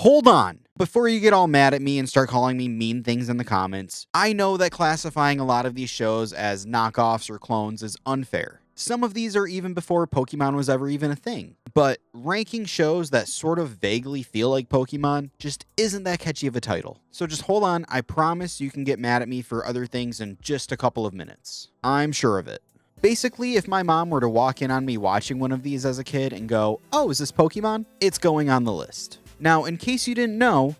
Hold on. Before you get all mad at me and start calling me mean things in the comments, I know that classifying a lot of these shows as knockoffs or clones is unfair. Some of these are even before Pokemon was ever even a thing. But ranking shows that sort of vaguely feel like Pokemon just isn't that catchy of a title. So just hold on, I promise you can get mad at me for other things in just a couple of minutes. I'm sure of it. Basically, if my mom were to walk in on me watching one of these as a kid and go, "Oh, is this Pokemon?" It's going on the list. Now, in case you didn't know,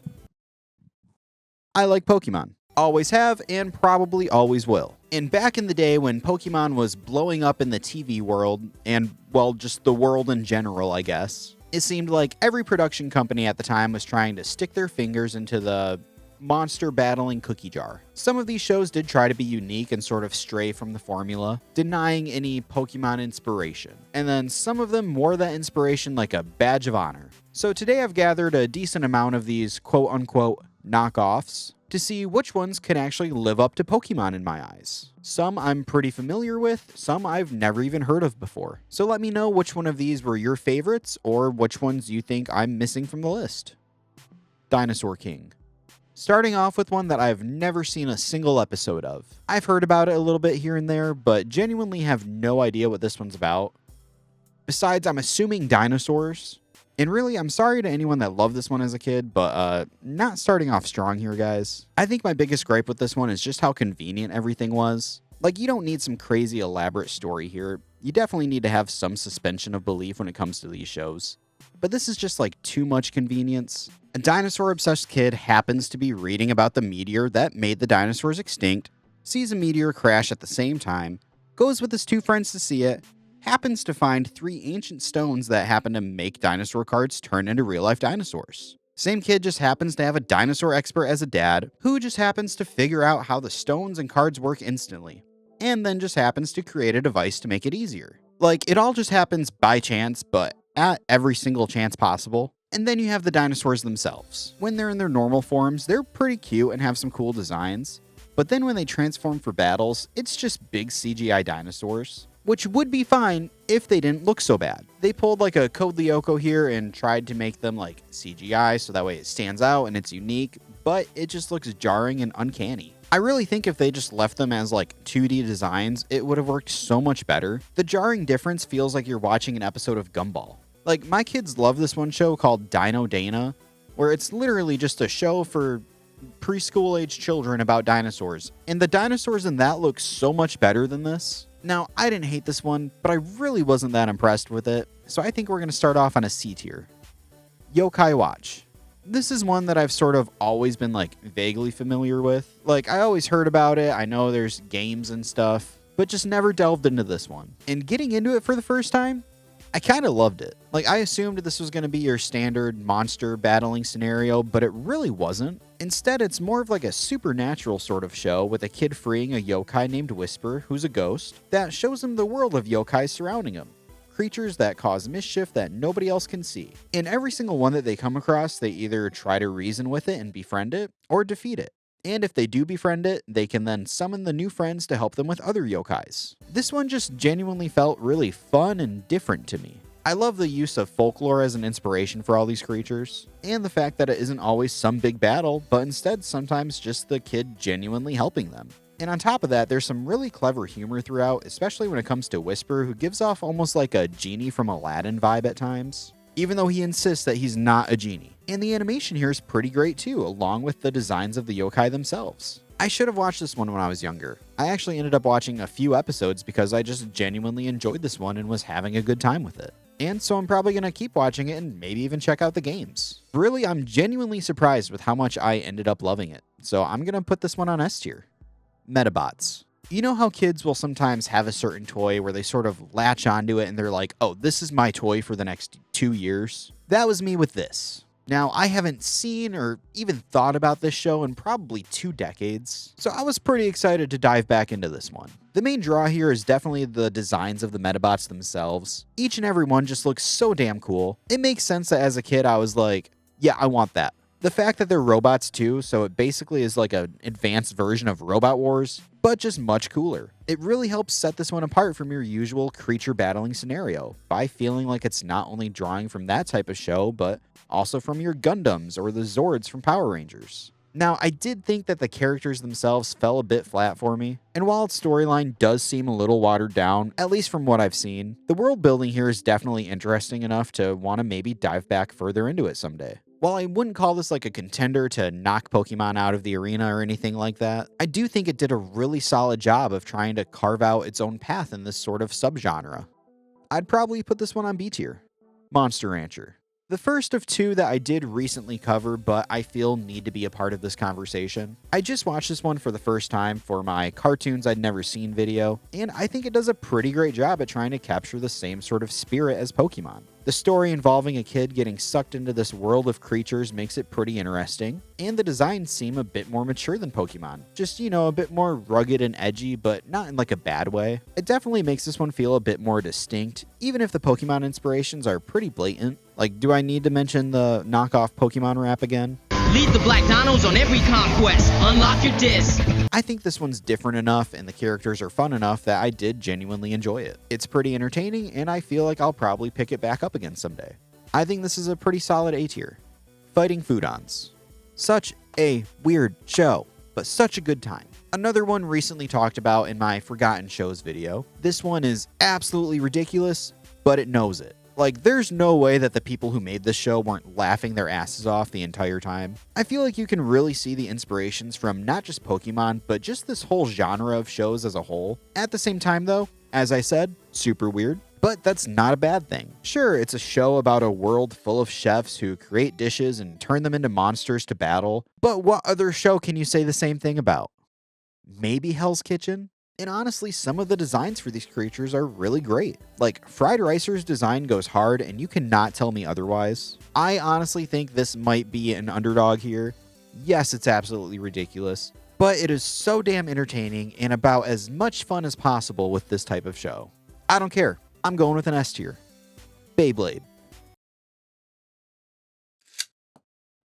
I like Pokemon. Always have, and probably always will. And back in the day when Pokemon was blowing up in the TV world, and, well, just the world in general, I guess, it seemed like every production company at the time was trying to stick their fingers into the monster battling cookie jar. Some of these shows did try to be unique and sort of stray from the formula, denying any Pokemon inspiration. And then some of them wore that inspiration like a badge of honor. So today I've gathered a decent amount of these quote-unquote knockoffs to see which ones can actually live up to Pokemon in my eyes. Some I'm pretty familiar with, some I've never even heard of before. So let me know which one of these were your favorites or which ones you think I'm missing from the list. Dinosaur King. Starting off with one that I've never seen a single episode of. I've heard about it a little bit here and there, but genuinely have no idea what this one's about. Besides, I'm assuming dinosaurs. And really, I'm sorry to anyone that loved this one as a kid, but not starting off strong here, guys. I think my biggest gripe with this one is just how convenient everything was. Like, you don't need some crazy elaborate story here. You definitely need to have some suspension of belief when it comes to these shows. But this is just like too much convenience. A dinosaur-obsessed kid happens to be reading about the meteor that made the dinosaurs extinct, sees a meteor crash at the same time, goes with his two friends to see it, happens to find 3 ancient stones that happen to make dinosaur cards turn into real-life dinosaurs. Same kid just happens to have a dinosaur expert as a dad, who just happens to figure out how the stones and cards work instantly, and then just happens to create a device to make it easier. Like, it all just happens by chance, but at every single chance possible. And then you have the dinosaurs themselves. When they're in their normal forms, they're pretty cute and have some cool designs. But then when they transform for battles, it's just big CGI dinosaurs. Which would be fine if they didn't look so bad. They pulled like a Code Lyoko here and tried to make them like CGI so that way it stands out and it's unique, but it just looks jarring and uncanny. I really think if they just left them as like 2D designs, it would have worked so much better. The jarring difference feels like you're watching an episode of Gumball. Like, my kids love this one show called Dino Dana, where it's literally just a show for preschool-age children about dinosaurs. And the dinosaurs in that look so much better than this. Now, I didn't hate this one, but I really wasn't that impressed with it, so I think we're going to start off on a C tier. Yokai Watch. This is one that I've sort of always been, like, vaguely familiar with. Like, I always heard about it, I know there's games and stuff, but just never delved into this one. And getting into it for the first time, I kind of loved it. Like, I assumed this was going to be your standard monster battling scenario, but it really wasn't. Instead, it's more of like a supernatural sort of show with a kid freeing a yokai named Whisper, who's a ghost, that shows him the world of yokai surrounding him. Creatures that cause mischief that nobody else can see. In every single one that they come across, they either try to reason with it and befriend it, or defeat it. And if they do befriend it, they can then summon the new friends to help them with other yokais. This one just genuinely felt really fun and different to me. I love the use of folklore as an inspiration for all these creatures, and the fact that it isn't always some big battle, but instead sometimes just the kid genuinely helping them. And on top of that, there's some really clever humor throughout, especially when it comes to Whisper, who gives off almost like a genie from Aladdin vibe at times, even though he insists that he's not a genie. And the animation here is pretty great too, along with the designs of the yokai themselves. I should have watched this one when I was younger. I actually ended up watching a few episodes because I just genuinely enjoyed this one and was having a good time with it. And so I'm probably going to keep watching it and maybe even check out the games. Really, I'm genuinely surprised with how much I ended up loving it. So I'm going to put this one on S tier. Metabots. You know how kids will sometimes have a certain toy where they sort of latch onto it and they're like, oh, this is my toy for the next 2 years? That was me with this. Now, I haven't seen or even thought about this show in probably 2 decades, so I was pretty excited to dive back into this one. The main draw here is definitely the designs of the Metabots themselves. Each and every one just looks so damn cool. It makes sense that as a kid I was like, yeah, I want that. The fact that they're robots too, so it basically is like an advanced version of Robot Wars, but just much cooler. It really helps set this one apart from your usual creature battling scenario by feeling like it's not only drawing from that type of show, but also from your Gundams or the Zords from Power Rangers. Now, I did think that the characters themselves fell a bit flat for me, and while its storyline does seem a little watered down, at least from what I've seen, the world building here is definitely interesting enough to want to maybe dive back further into it someday. While I wouldn't call this like a contender to knock Pokemon out of the arena or anything like that, I do think it did a really solid job of trying to carve out its own path in this sort of subgenre. I'd probably put this one on B tier. Monster Rancher. The first of two that I did recently cover, but I feel need to be a part of this conversation. I just watched this one for the first time for my Cartoons I'd Never Seen video, and I think it does a pretty great job at trying to capture the same sort of spirit as Pokemon. The story involving a kid getting sucked into this world of creatures makes it pretty interesting, and the designs seem a bit more mature than Pokemon. Just, a bit more rugged and edgy, but not in like a bad way. It definitely makes this one feel a bit more distinct, even if the Pokemon inspirations are pretty blatant. Like, do I need to mention the knockoff Pokemon rap again? Lead the Black Dinos on every conquest. Unlock your disc. I think this one's different enough and the characters are fun enough that I did genuinely enjoy it. It's pretty entertaining, and I feel like I'll probably pick it back up again someday. I think this is a pretty solid A tier. Fighting Foodons. Such a weird show, but such a good time. Another one recently talked about in my Forgotten Shows video. This one is absolutely ridiculous, but it knows it. Like, there's no way that the people who made this show weren't laughing their asses off the entire time. I feel like you can really see the inspirations from not just Pokemon, but just this whole genre of shows as a whole. At the same time though, as I said, super weird, but that's not a bad thing. Sure, it's a show about a world full of chefs who create dishes and turn them into monsters to battle, but what other show can you say the same thing about? Maybe Hell's Kitchen? And honestly, some of the designs for these creatures are really great. Like, Fried Ricer's design goes hard, and you cannot tell me otherwise. I honestly think this might be an underdog here. Yes, it's absolutely ridiculous, but it is so damn entertaining and about as much fun as possible with this type of show. I don't care. I'm going with an S tier. Beyblade.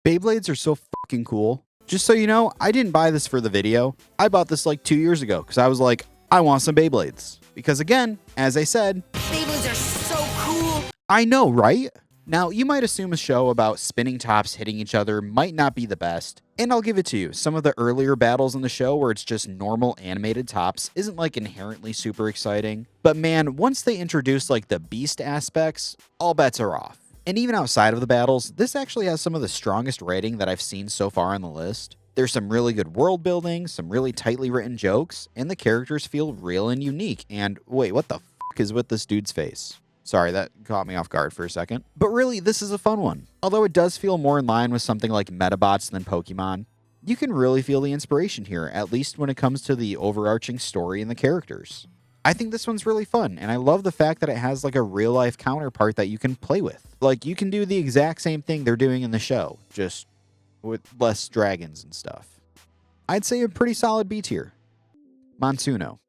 Beyblades are so fucking cool. Just so you know, I didn't buy this for the video. I bought this like 2 years ago because I was like, I want some Beyblades. Because again, as I said, Beyblades are so cool. I know, right? Now, you might assume a show about spinning tops hitting each other might not be the best, and I'll give it to you. Some of the earlier battles in the show where it's just normal animated tops isn't like inherently super exciting. But man, once they introduce like the beast aspects, all bets are off. And even outside of the battles, this actually has some of the strongest writing that I've seen so far on the list. There's some really good world building, some really tightly written jokes, and the characters feel real and unique. And wait, what the fuck is with this dude's face? Sorry, that caught me off guard for a second. But really, this is a fun one. Although it does feel more in line with something like Metabots than Pokemon, you can really feel the inspiration here, at least when it comes to the overarching story and the characters. I think this one's really fun, and I love the fact that it has like a real-life counterpart that you can play with. Like, you can do the exact same thing they're doing in the show, just with less dragons and stuff. I'd say a pretty solid B tier. Monsuno.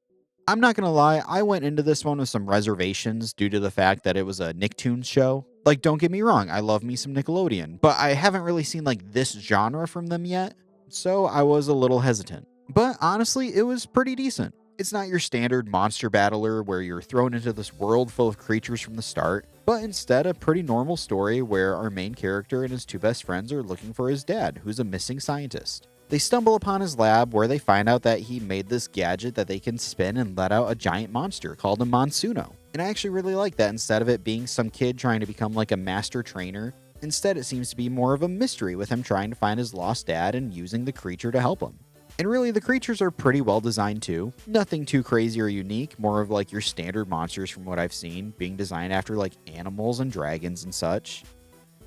I'm not gonna lie, I went into this one with some reservations due to the fact that it was a Nicktoons show. Like, don't get me wrong, I love me some Nickelodeon, but I haven't really seen like this genre from them yet, so I was a little hesitant. But honestly, it was pretty decent. It's not your standard monster battler where you're thrown into this world full of creatures from the start, but instead a pretty normal story where our main character and his two best friends are looking for his dad, who's a missing scientist. They stumble upon his lab where they find out that he made this gadget that they can spin and let out a giant monster called a Monsuno. And I actually really like that instead of it being some kid trying to become like a master trainer, instead it seems to be more of a mystery with him trying to find his lost dad and using the creature to help him. And really, the creatures are pretty well designed too. Nothing too crazy or unique, more of like your standard monsters from what I've seen, being designed after like animals and dragons and such.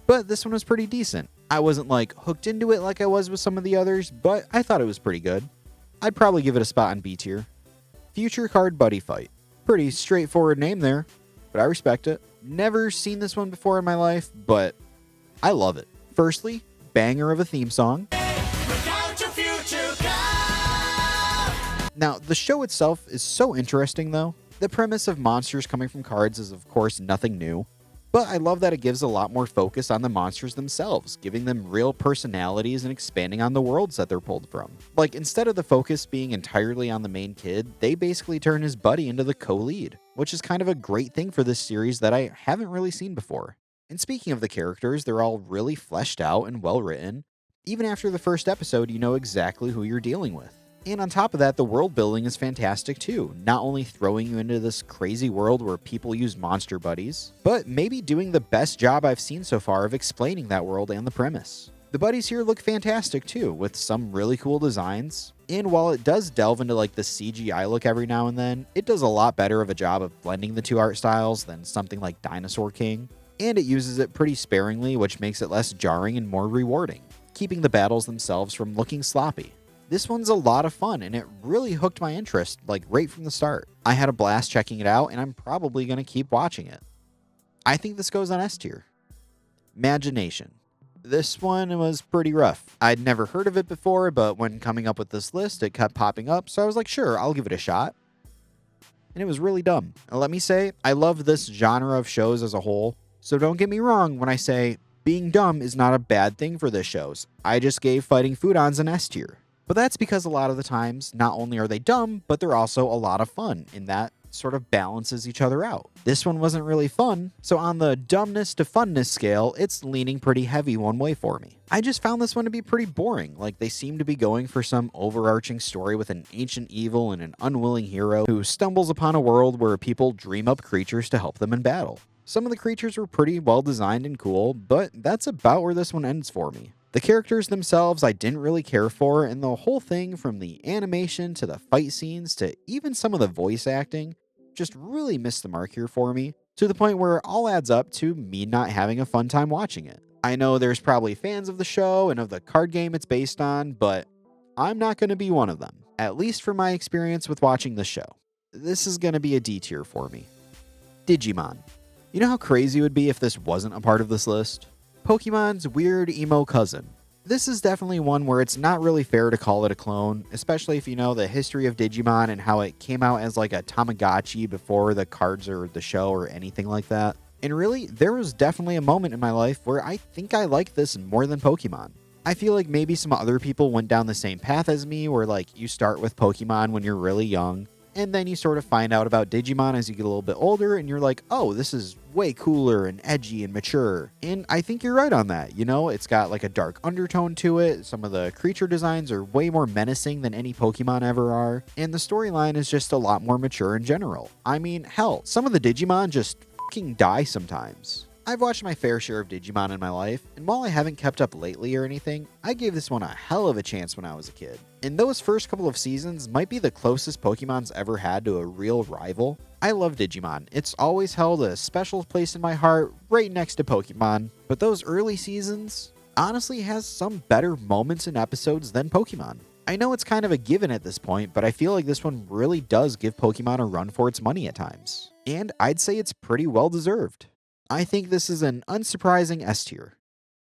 But this one was pretty decent. I wasn't like hooked into it like I was with some of the others, but I thought it was pretty good. I'd probably give it a spot on B tier. Future Card Buddyfight. Pretty straightforward name there, but I respect it. Never seen this one before in my life, but I love it. Firstly, banger of a theme song. Now, the show itself is so interesting though. The premise of monsters coming from cards is of course nothing new, but I love that it gives a lot more focus on the monsters themselves, giving them real personalities and expanding on the worlds that they're pulled from. Like, instead of the focus being entirely on the main kid, they basically turn his buddy into the co-lead, which is kind of a great thing for this series that I haven't really seen before. And speaking of the characters, they're all really fleshed out and well written. Even after the first episode, you know exactly who you're dealing with. And on top of that, the world building is fantastic too, not only throwing you into this crazy world where people use monster buddies, but maybe doing the best job I've seen so far of explaining that world and the premise. The buddies here look fantastic too, with some really cool designs, and while it does delve into like the CGI look every now and then, it does a lot better of a job of blending the two art styles than something like Dinosaur King, and it uses it pretty sparingly, which makes it less jarring and more rewarding, keeping the battles themselves from looking sloppy. This one's a lot of fun, and it really hooked my interest, like right from the start. I had a blast checking it out, and I'm probably going to keep watching it. I think this goes on S tier. Imagination. This one was pretty rough. I'd never heard of it before, but when coming up with this list, it kept popping up, so I was like, sure, I'll give it a shot. And it was really dumb. And let me say, I love this genre of shows as a whole, so don't get me wrong when I say being dumb is not a bad thing for this shows. I just gave Fighting Foodons an S tier. But that's because a lot of the times, not only are they dumb, but they're also a lot of fun, and that sort of balances each other out. This one wasn't really fun, so on the dumbness to funness scale, it's leaning pretty heavy one way for me. I just found this one to be pretty boring, like they seem to be going for some overarching story with an ancient evil and an unwilling hero who stumbles upon a world where people dream up creatures to help them in battle. Some of the creatures were pretty well designed and cool, but that's about where this one ends for me. The characters themselves I didn't really care for, and the whole thing from the animation to the fight scenes to even some of the voice acting just really missed the mark here for me, to the point where it all adds up to me not having a fun time watching it. I know there's probably fans of the show and of the card game it's based on, but I'm not going to be one of them, at least from my experience with watching the show. This is going to be a D tier for me. Digimon. You know how crazy it would be if this wasn't a part of this list? Pokemon's weird emo cousin. This is definitely one where it's not really fair to call it a clone, especially if you know the history of Digimon and how it came out as like a Tamagotchi before the cards or the show or anything like that. And really, there was definitely a moment in my life where I think I liked this more than Pokemon. I feel like maybe some other people went down the same path as me, where like you start with Pokemon when you're really young, and then you sort of find out about Digimon as you get a little bit older, and you're like, oh, this is way cooler and edgy and mature. And I think you're right on that. You know, it's got like a dark undertone to it. Some of the creature designs are way more menacing than any Pokemon ever are. And the storyline is just a lot more mature in general. I mean, hell, some of the Digimon just fucking die sometimes. I've watched my fair share of Digimon in my life, and while I haven't kept up lately or anything, I gave this one a hell of a chance when I was a kid. And those first couple of seasons might be the closest Pokemon's ever had to a real rival. I love Digimon. It's always held a special place in my heart, right next to Pokemon. But those early seasons honestly has some better moments and episodes than Pokemon. I know it's kind of a given at this point, but I feel like this one really does give Pokemon a run for its money at times. And I'd say it's pretty well deserved. I think this is an unsurprising S tier.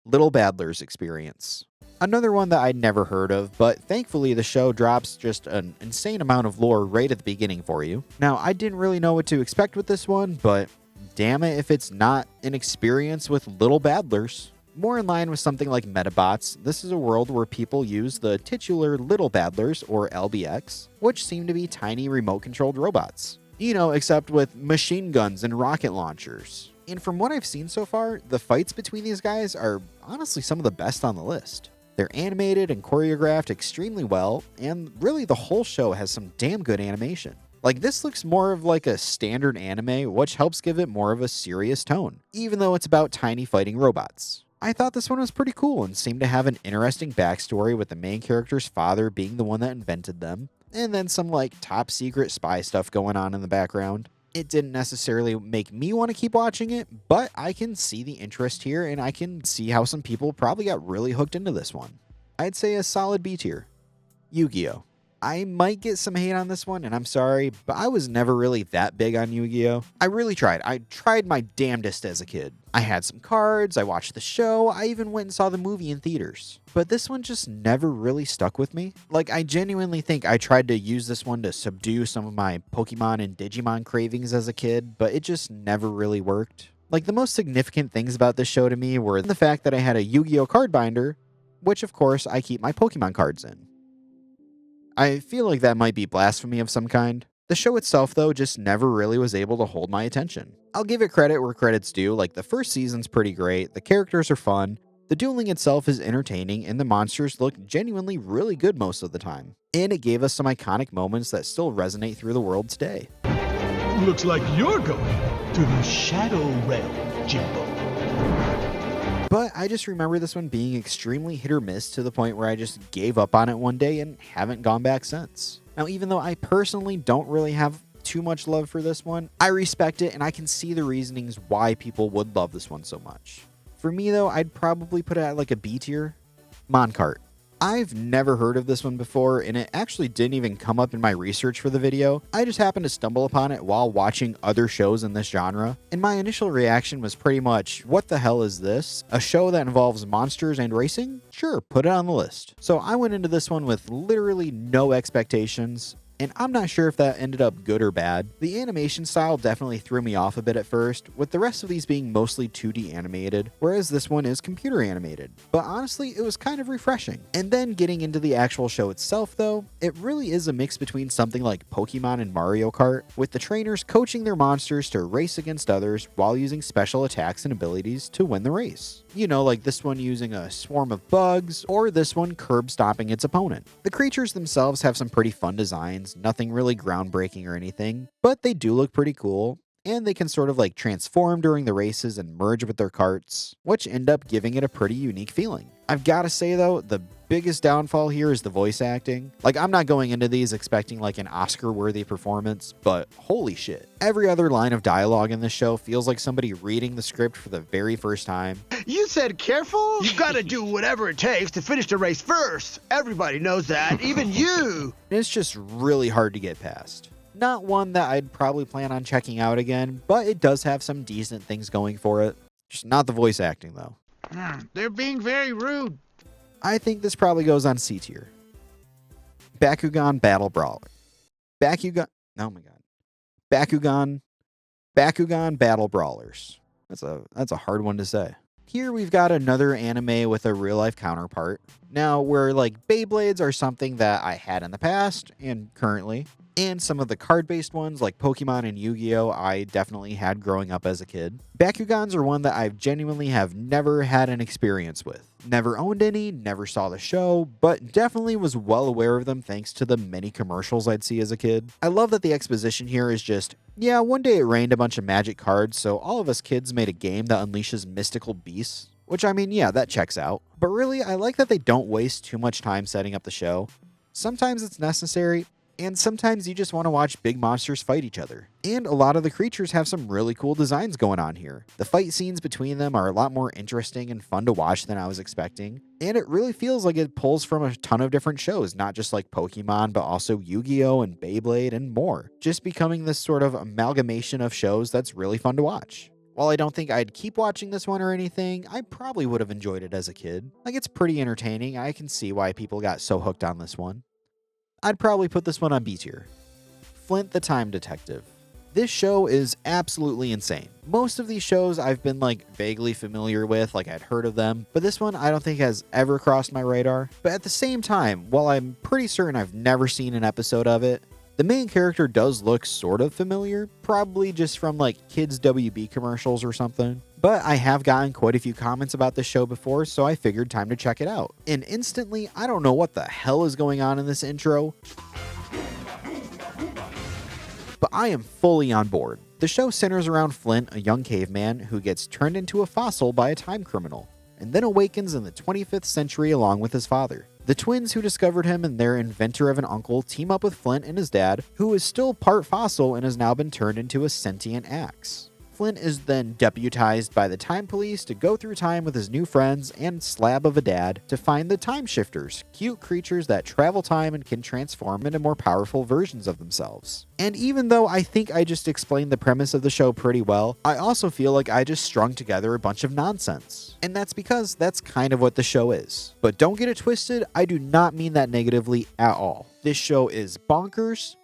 Little Badler's Experience. Another one that I'd never heard of, but thankfully the show drops just an insane amount of lore right at the beginning for you. Now, I didn't really know what to expect with this one, but damn it if it's not an experience with little Badlers. More in line with something like Metabots, this is a world where people use the titular Little Badlers, or LBX, which seem to be tiny remote-controlled robots. You know, except with machine guns and rocket launchers. And from what I've seen so far, the fights between these guys are honestly some of the best on the list. They're animated and choreographed extremely well, and really the whole show has some damn good animation. Like, this looks more of like a standard anime, which helps give it more of a serious tone, even though it's about tiny fighting robots. I thought this one was pretty cool and seemed to have an interesting backstory with the main character's father being the one that invented them, and then some like top secret spy stuff going on in the background. It didn't necessarily make me want to keep watching it, but I can see the interest here, and I can see how some people probably got really hooked into this one. I'd say a solid B tier. Yu-Gi-Oh! I might get some hate on this one, and I'm sorry, but I was never really that big on Yu-Gi-Oh! I really tried. I tried my damnedest as a kid. I had some cards, I watched the show, I even went and saw the movie in theaters. But this one just never really stuck with me. Like, I genuinely think I tried to use this one to subdue some of my Pokemon and Digimon cravings as a kid, but it just never really worked. Like, the most significant things about this show to me were the fact that I had a Yu-Gi-Oh! Card binder, which of course I keep my Pokemon cards in. I feel like that might be blasphemy of some kind, The show itself, though, just never really was able to hold my attention. I'll give it credit where credit's due, like the first season's pretty great, the characters are fun, the dueling itself is entertaining, and the monsters look genuinely really good most of the time. And it gave us some iconic moments that still resonate through the world today. Looks like you're going to the Shadow Realm, Jimbo. But I just remember this one being extremely hit or miss to the point where I just gave up on it one day and haven't gone back since. Now, even though I personally don't really have too much love for this one, I respect it and I can see the reasonings why people would love this one so much. For me though, I'd probably put it at like a B tier. Monkart. I've never heard of this one before, and it actually didn't even come up in my research for the video. I just happened to stumble upon it while watching other shows in this genre, and my initial reaction was pretty much, what the hell is this? A show that involves monsters and racing? Sure, put it on the list. So I went into this one with literally no expectations, and I'm not sure if that ended up good or bad. The animation style definitely threw me off a bit at first, with the rest of these being mostly 2D animated, whereas this one is computer animated. But honestly, it was kind of refreshing. And then getting into the actual show itself though, it really is a mix between something like Pokemon and Mario Kart, with the trainers coaching their monsters to race against others while using special attacks and abilities to win the race. You know, like this one using a swarm of bugs, or this one curb stomping its opponent. The creatures themselves have some pretty fun designs, nothing really groundbreaking or anything, but they do look pretty cool, and they can sort of like transform during the races and merge with their carts, which end up giving it a pretty unique feeling. I've gotta say though, the biggest downfall here is the voice acting. Like, I'm not going into these expecting like an Oscar-worthy performance, but holy shit. Every other line of dialogue in this show feels like somebody reading the script for the very first time. You said careful? You gotta do whatever it takes to finish the race first. Everybody knows that, even you. It's just really hard to get past. Not one that I'd probably plan on checking out again, but it does have some decent things going for it. Just not the voice acting though. They're being very rude. I think this probably goes on C tier. Bakugan Battle Brawler. Bakugan Battle Brawlers. That's a hard one to say. Here we've got another anime with a real life counterpart. Now, where like Beyblades are something that I had in the past and currently, and some of the card-based ones like Pokemon and Yu-Gi-Oh! I definitely had growing up as a kid. Bakugans are one that I genuinely have never had an experience with. Never owned any, never saw the show, but definitely was well aware of them thanks to the many commercials I'd see as a kid. I love that the exposition here is just, yeah, one day it rained a bunch of magic cards, so all of us kids made a game that unleashes mystical beasts. Which, I mean, yeah, that checks out. But really, I like that they don't waste too much time setting up the show. Sometimes it's necessary, and sometimes you just want to watch big monsters fight each other. And a lot of the creatures have some really cool designs going on here. The fight scenes between them are a lot more interesting and fun to watch than I was expecting. And it really feels like it pulls from a ton of different shows, not just like Pokemon, but also Yu-Gi-Oh! And Beyblade and more. Just becoming this sort of amalgamation of shows that's really fun to watch. While I don't think I'd keep watching this one or anything, I probably would have enjoyed it as a kid. Like, it's pretty entertaining. I can see why people got so hooked on this one. I'd probably put this one on B tier. Flint the Time Detective. This show is absolutely insane. Most of these shows I've been like vaguely familiar with, like I'd heard of them, but this one I don't think has ever crossed my radar. But at the same time, while I'm pretty certain I've never seen an episode of it, the main character does look sort of familiar, probably just from like kids WB commercials or something. But I have gotten quite a few comments about this show before, so I figured time to check it out. And instantly, I don't know what the hell is going on in this intro, but I am fully on board. The show centers around Flint, a young caveman who gets turned into a fossil by a time criminal, and then awakens in the 25th century along with his father. The twins who discovered him and their inventor of an uncle team up with Flint and his dad, who is still part fossil and has now been turned into a sentient axe. Flint is then deputized by the time police to go through time with his new friends and slab of a dad to find the time shifters, cute creatures that travel time and can transform into more powerful versions of themselves. And even though I think I just explained the premise of the show pretty well, I also feel like I just strung together a bunch of nonsense. And that's because that's kind of what the show is. But don't get it twisted, I do not mean that negatively at all. This show is bonkers,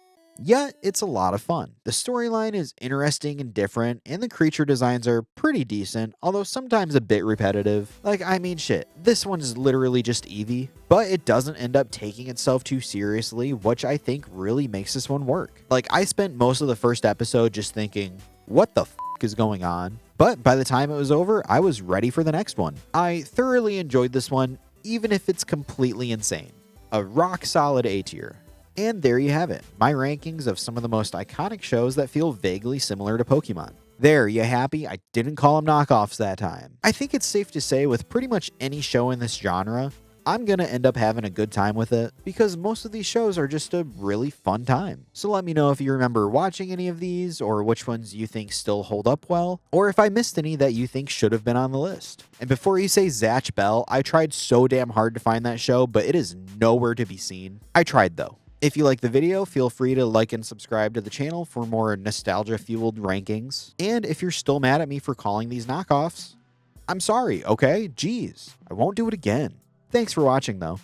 Yet, it's a lot of fun. The storyline is interesting and different, and the creature designs are pretty decent, although sometimes a bit repetitive. Like, I mean shit, this one is literally just Eevee, but it doesn't end up taking itself too seriously, which I think really makes this one work. Like, I spent most of the first episode just thinking, what the f is going on? But by the time it was over, I was ready for the next one. I thoroughly enjoyed this one, even if it's completely insane. A rock solid A tier. And there you have it, my rankings of some of the most iconic shows that feel vaguely similar to Pokemon. There, you happy? I didn't call them knockoffs that time. I think it's safe to say with pretty much any show in this genre, I'm gonna end up having a good time with it because most of these shows are just a really fun time. So let me know if you remember watching any of these or which ones you think still hold up well, or if I missed any that you think should have been on the list. And before you say Zatch Bell, I tried so damn hard to find that show, but it is nowhere to be seen. I tried though. If you like the video, feel free to like and subscribe to the channel for more nostalgia-fueled rankings. And if you're still mad at me for calling these knockoffs, I'm sorry, okay? Jeez, I won't do it again. Thanks for watching, though.